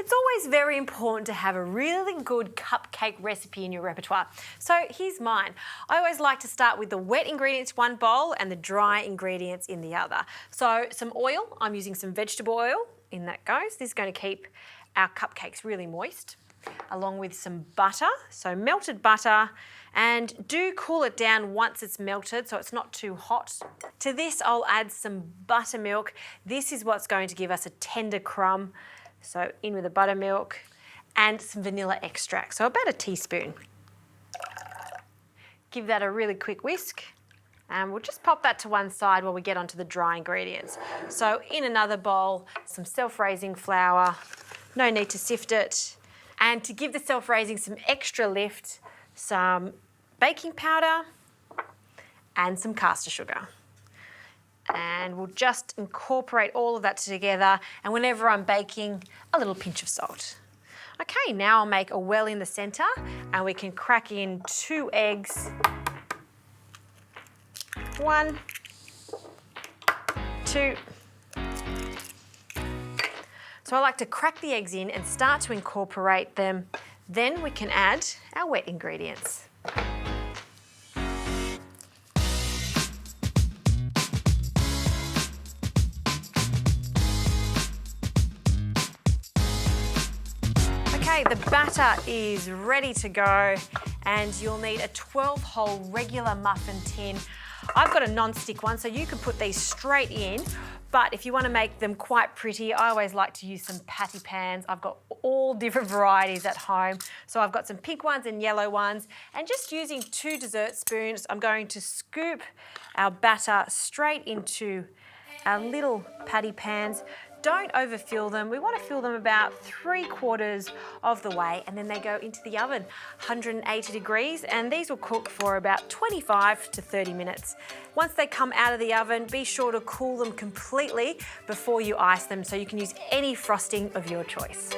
it's always very important to have a really good cupcake recipe in your repertoire. So here's mine. I always like to start with the wet ingredients one bowl and the dry ingredients in the other. So some oil, I'm using some vegetable oil, in that goes. This is going to keep our cupcakes really moist, along with some butter, so melted butter, and do cool it down once it's melted so it's not too hot. To this I'll add some buttermilk. This is what's going to give us a tender crumb. So in with the buttermilk and some vanilla extract, so about a teaspoon. Give that a really quick whisk and we'll just pop that to one side while we get onto the dry ingredients. So in another bowl, some self-raising flour, no need to sift it. And to give the self-raising some extra lift, some baking powder and some caster sugar. And we'll just incorporate all of that together, and whenever I'm baking, a little pinch of salt. Okay, now I'll make a well in the centre and we can crack in 2 eggs. 1, 2. So I like to crack the eggs in and start to incorporate them. Then we can add our wet ingredients. Okay, the batter is ready to go and you'll need a 12-hole regular muffin tin. I've got a non-stick one, so you can put these straight in, but if you want to make them quite pretty, I always like to use some patty pans. I've got all different varieties at home. So I've got some pink ones and yellow ones, and just using 2 dessert spoons, I'm going to scoop our batter straight into our little patty pans. Don't overfill them. We want to fill them about 3/4 of the way, and then they go into the oven, 180 degrees, and these will cook for about 25 to 30 minutes. Once they come out of the oven, be sure to cool them completely before you ice them, so you can use any frosting of your choice.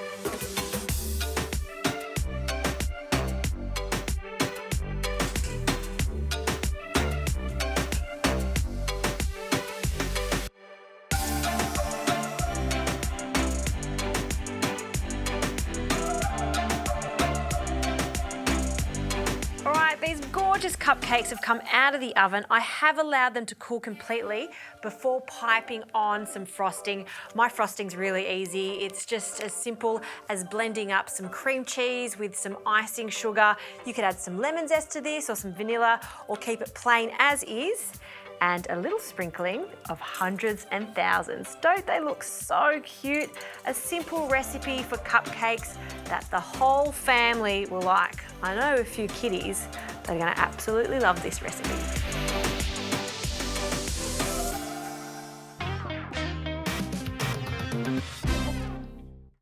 These gorgeous cupcakes have come out of the oven. I have allowed them to cool completely before piping on some frosting. My frosting's really easy. It's just as simple as blending up some cream cheese with some icing sugar. You could add some lemon zest to this or some vanilla, or keep it plain as is. And a little sprinkling of hundreds and thousands. Don't they look so cute? A simple recipe for cupcakes that the whole family will like. I know a few kiddies that are going to absolutely love this recipe.